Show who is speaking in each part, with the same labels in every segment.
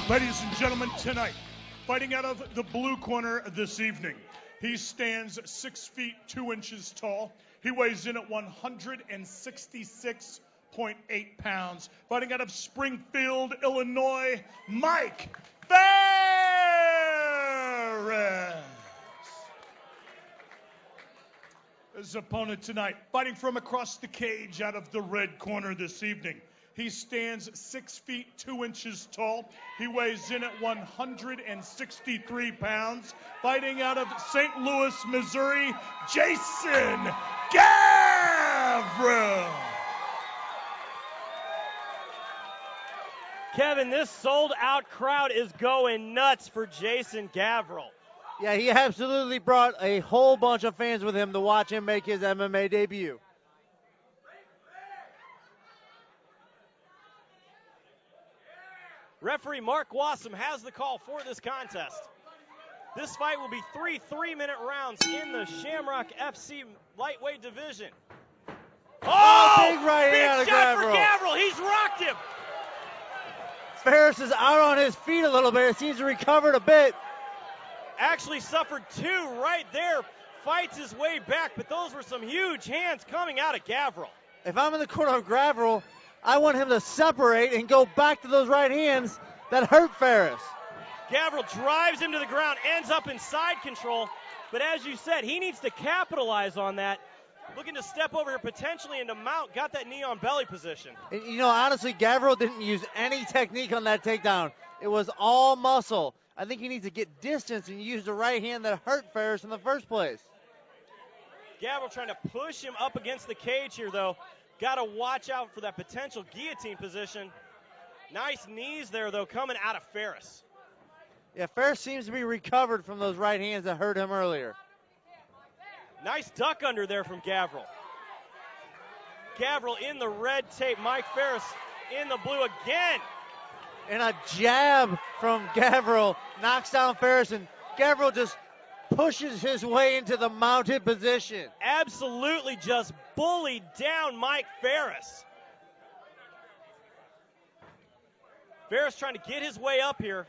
Speaker 1: Ladies and gentlemen, tonight, fighting out of the blue corner this evening, he stands 6 feet 2 inches tall. He weighs in at 166.8 pounds. Fighting out of Springfield, Illinois, Mike Farris. His opponent tonight, fighting from across the cage out of the red corner this evening. He stands 6 feet 2 inches tall. He weighs in at 163 pounds. Fighting out of St. Louis, Missouri, Jason Gavril.
Speaker 2: Kevin, this sold-out crowd is going nuts for Jason Gavril.
Speaker 3: Yeah, he absolutely brought a whole bunch of fans with him to watch him make his MMA debut.
Speaker 2: Referee Mark Wassam has the call for this contest. This fight will be 3 3-minute rounds in the Shamrock FC lightweight division.
Speaker 3: Big right hand
Speaker 2: big
Speaker 3: of
Speaker 2: shot
Speaker 3: Gavril.
Speaker 2: for Gavril. He's rocked him.
Speaker 3: Farris is out on his feet a little bit. It seems to recovered a bit.
Speaker 2: Actually suffered 2 right there. Fights his way back, but those were some huge hands coming out of Gavril.
Speaker 3: If I'm in the corner of Gavril, I want him to separate and go back to those right hands that hurt Farris.
Speaker 2: Gavril drives him to the ground, ends up in side control, but as you said, he needs to capitalize on that. Looking to step over here potentially into mount, got that knee on belly position.
Speaker 3: And, honestly, Gavril didn't use any technique on that takedown. It was all muscle. I think he needs to get distance and use the right hand that hurt Farris in the first place.
Speaker 2: Gavril trying to push him up against the cage here, though. Got to watch out for that potential guillotine position. Nice knees there, though, coming out of Farris.
Speaker 3: Yeah, Farris seems to be recovered from those right hands that hurt him earlier.
Speaker 2: Nice duck under there from Gavril. Gavril in the red tape. Mike Farris in the blue again.
Speaker 3: And a jab from Gavril knocks down Farris, and Gavril just pushes his way into the mounted position.
Speaker 2: Absolutely just bullied down Mike Farris. Farris trying to get his way up here.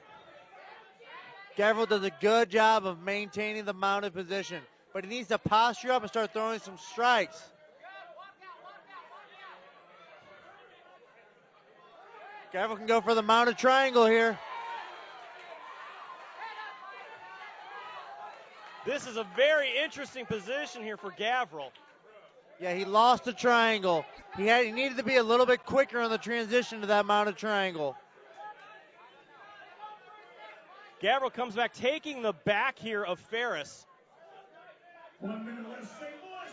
Speaker 3: Gavril does a good job of maintaining the mounted position, but he needs to posture up and start throwing some strikes. Gavril can go for the mounted triangle here.
Speaker 2: This is a very interesting position here for Gavril.
Speaker 3: Yeah, he lost the triangle. He needed to be a little bit quicker on the transition to that mounted triangle.
Speaker 2: Gavril comes back, taking the back here of Farris.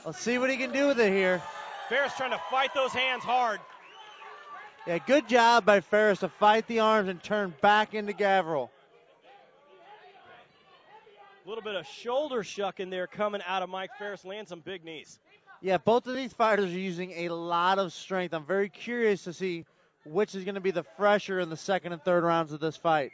Speaker 3: Let's see what he can do with it here.
Speaker 2: Farris trying to fight those hands hard.
Speaker 3: Yeah, good job by Farris to fight the arms and turn back into Gavril.
Speaker 2: A little bit of shoulder shucking there coming out of Mike Farris, land some big knees.
Speaker 3: Yeah, both of these fighters are using a lot of strength. I'm very curious to see which is going to be the fresher in the second and third rounds of this fight.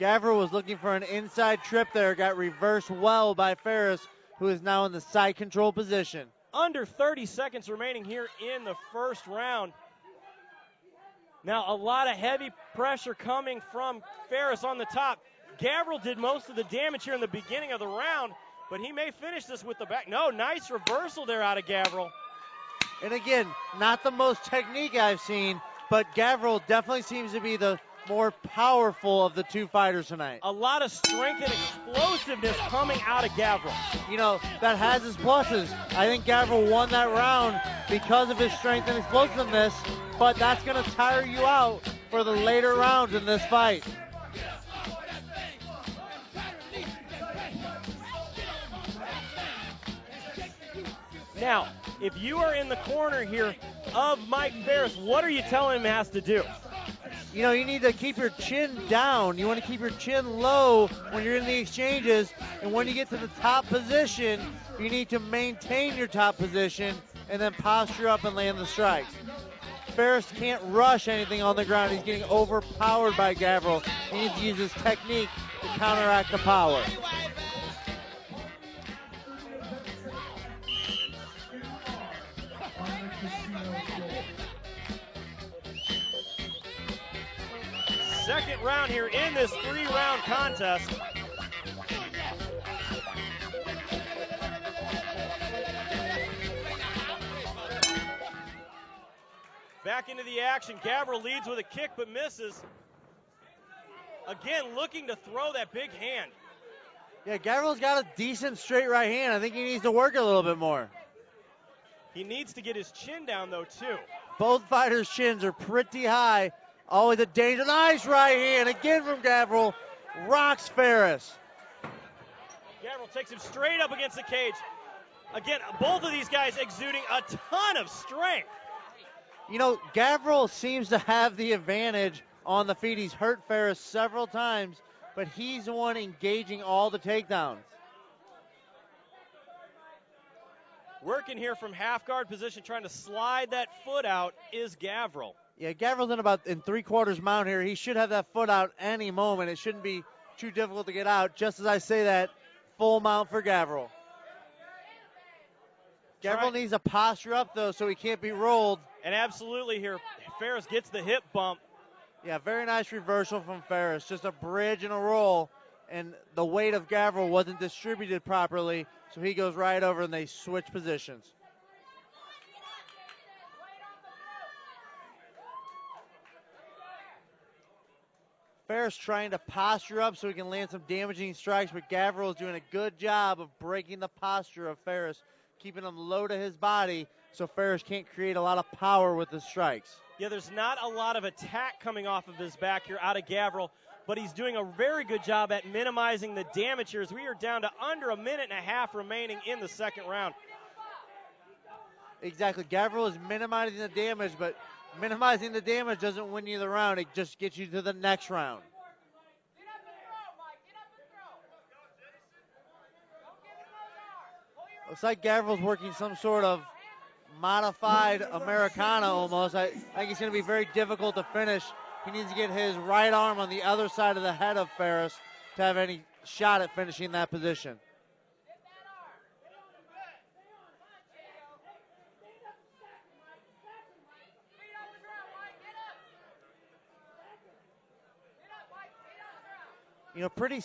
Speaker 3: Gavril was looking for an inside trip there, got reversed well by Farris, who is now in the side control position.
Speaker 2: Under 30 seconds remaining here in the first round. Now a lot of heavy pressure coming from Farris on the top. Gavril did most of the damage here in the beginning of the round, but he may finish this with the back. No, nice reversal there out of Gavril.
Speaker 3: And again, not the most technique I've seen, but Gavril definitely seems to be the more powerful of the two fighters tonight.
Speaker 2: A lot of strength and explosiveness coming out of Gavril.
Speaker 3: That has its pluses. I think Gavril won that round because of his strength and explosiveness, but that's going to tire you out for the later rounds in this fight.
Speaker 2: Now, if you are in the corner here of Mike Farris, what are you telling him he has to do?
Speaker 3: You need to keep your chin down. You want to keep your chin low when you're in the exchanges. And when you get to the top position, you need to maintain your top position and then posture up and land the strikes. Farris can't rush anything on the ground. He's getting overpowered by Gavril. He needs to use his technique to counteract the power.
Speaker 2: second round here in this 3-round contest. Back into the action. Gavril leads with a kick but misses. Again, looking to throw that big hand.
Speaker 3: Yeah, Gavril's got a decent straight right hand. I think he needs to work a little bit more.
Speaker 2: He needs to get his chin down, though, too.
Speaker 3: Both fighters' chins are pretty high. Always a danger. Nice right hand again from Gavril. Rocks Farris.
Speaker 2: Gavril takes him straight up against the cage. Again, both of these guys exuding a ton of strength.
Speaker 3: You know, Gavril seems to have the advantage on the feet. He's hurt Farris several times, but he's the one engaging all the takedowns.
Speaker 2: Working here from half guard position, trying to slide that foot out is Gavril.
Speaker 3: Yeah, Gavril's in 3/4 mount here. He should have that foot out any moment. It shouldn't be too difficult to get out. Just as I say that, full mount for Gavril. Gavril needs to posture up, though, so he can't be rolled.
Speaker 2: And absolutely here, Farris gets the hip bump.
Speaker 3: Yeah, very nice reversal from Farris. Just a bridge and a roll, and the weight of Gavril wasn't distributed properly, so he goes right over and they switch positions. Farris trying to posture up so he can land some damaging strikes, but Gavril is doing a good job of breaking the posture of Farris, keeping him low to his body so Farris can't create a lot of power with his strikes.
Speaker 2: Yeah, there's not a lot of attack coming off of his back here out of Gavril, but he's doing a very good job at minimizing the damage here as we are down to under a minute and a half remaining in the second round.
Speaker 3: Exactly. Gavril is minimizing the damage, but minimizing the damage doesn't win you the round. It just gets you to the next round. Looks like Gavril's working some sort of modified Americana almost. I think it's going to be very difficult to finish. He needs to get his right arm on the other side of the head of Farris to have any shot at finishing that position. You know, pretty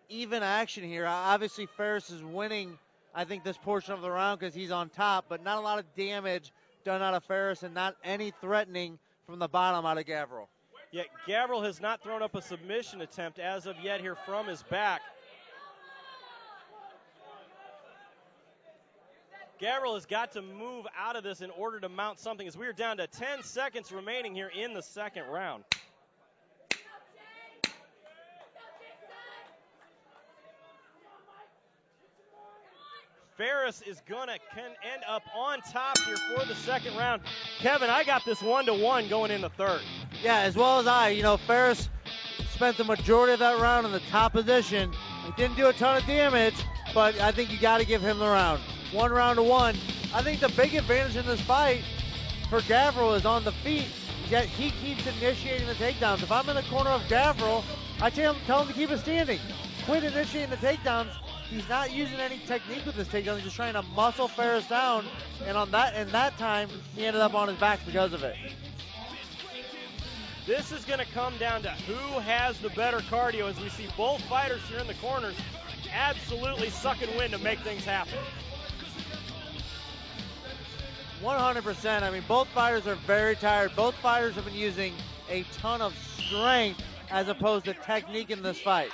Speaker 3: even action here. Obviously, Farris is winning, I think, this portion of the round because he's on top, but not a lot of damage done out of Farris and not any threatening from the bottom out of Gavril.
Speaker 2: Yeah, Gavril has not thrown up a submission attempt as of yet here from his back. Gavril has got to move out of this in order to mount something as we are down to 10 seconds remaining here in the second round. Farris is going to end up on top here for the second round. Kevin, I got this 1-1 going in the third.
Speaker 3: Yeah, as well as I. You know, Farris spent the majority of that round in the top position. He didn't do a ton of damage, but I think you got to give him the round. 1-1. I think the big advantage in this fight for Gavril is on the feet. Yet he keeps initiating the takedowns. If I'm in the corner of Gavril, I tell him to keep it standing. Quit initiating the takedowns. He's not using any technique with this takedown. He's just trying to muscle Farris down, and in that time, he ended up on his back because of it.
Speaker 2: This is going to come down to who has the better cardio as we see both fighters here in the corners absolutely sucking wind to make things happen.
Speaker 3: 100%. I mean, both fighters are very tired. Both fighters have been using a ton of strength as opposed to technique in this fight.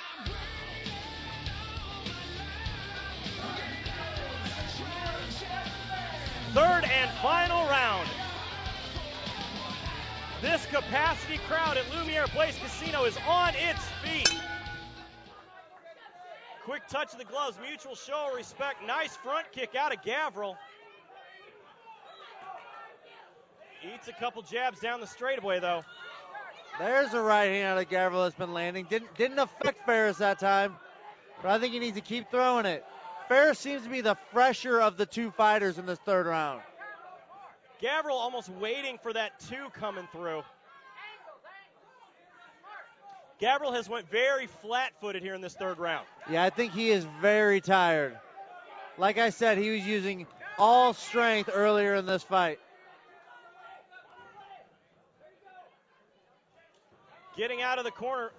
Speaker 2: Third and final round. This capacity crowd at Lumiere Place Casino is on its feet. Quick touch of the gloves, mutual show of respect. Nice front kick out of Gavril. Eats a couple jabs down the straightaway, though.
Speaker 3: There's a right hand out of Gavril that's been landing. Didn't affect Farris that time, but I think he needs to keep throwing it. Farris seems to be the fresher of the two fighters in this third round.
Speaker 2: Gavril almost waiting for that two coming through. Gavril has went very flat-footed here in this third round.
Speaker 3: Yeah, I think he is very tired. Like I said, he was using all strength earlier in this fight.
Speaker 2: Getting out of the corner.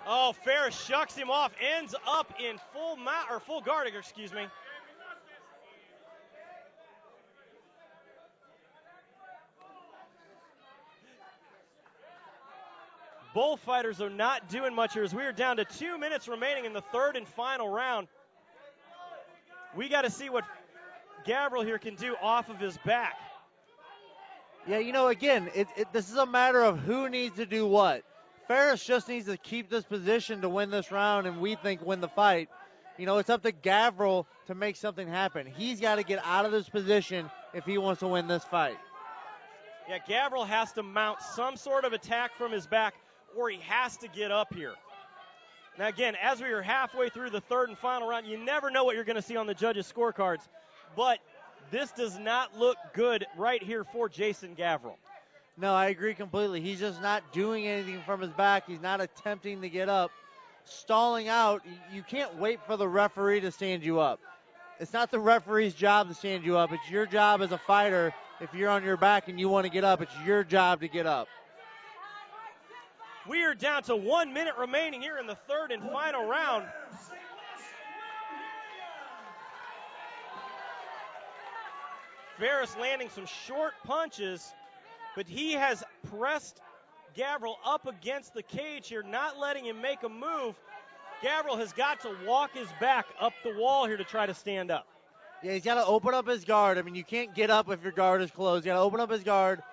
Speaker 2: Oh, Farris shucks him off, ends up in full guard, excuse me. Bullfighters are not doing much here as we are down to 2 minutes remaining in the third and final round. We got to see what Gavril here can do off of his back.
Speaker 3: Yeah, you know, again, this is a matter of who needs to do what. Farris just needs to keep this position to win this round, and we think win the fight. You know, it's up to Gavril to make something happen. He's got to get out of this position if he wants to win this fight.
Speaker 2: Yeah, Gavril has to mount some sort of attack from his back, or he has to get up here. Now, again, as we are halfway through the third and final round, you never know what you're going to see on the judges' scorecards, but this does not look good right here for Jason Gavril.
Speaker 3: No, I agree completely. He's just not doing anything from his back. He's not attempting to get up. Stalling out, you can't wait for the referee to stand you up. It's not the referee's job to stand you up. It's your job as a fighter. If you're on your back and you want to get up, it's your job to get up.
Speaker 2: We are down to 1 minute remaining here in the third and final round. Farris landing some short punches, but he has pressed Gavril up against the cage here, not letting him make a move. Gavril has got to walk his back up the wall here to try to stand up.
Speaker 3: Yeah, he's got to open up his guard. I mean, you can't get up if your guard is closed. You got to open up his guard,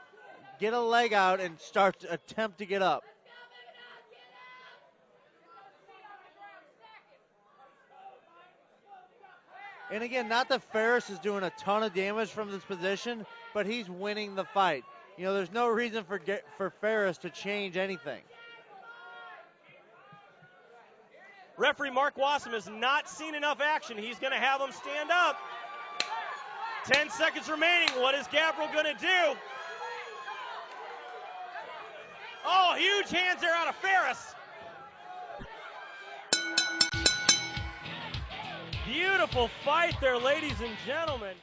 Speaker 3: get a leg out, and start to attempt to get up. And again, not that Farris is doing a ton of damage from this position, but he's winning the fight. You know, there's no reason for Farris to change anything.
Speaker 2: Referee Mark Wassam has not seen enough action. He's going to have him stand up. 10 seconds remaining. What is Gavril going to do? Oh, huge hands there out of Farris. Beautiful fight there, ladies and gentlemen.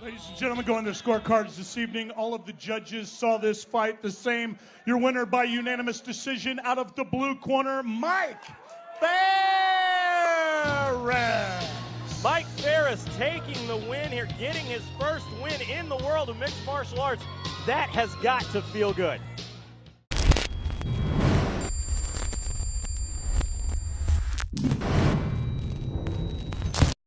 Speaker 1: Ladies and gentlemen, going to scorecards this evening. All of the judges saw this fight the same. Your winner by unanimous decision out of the blue corner, Mike Farris.
Speaker 2: Mike Farris taking the win here, getting his first win in the world of mixed martial arts. That has got to feel good.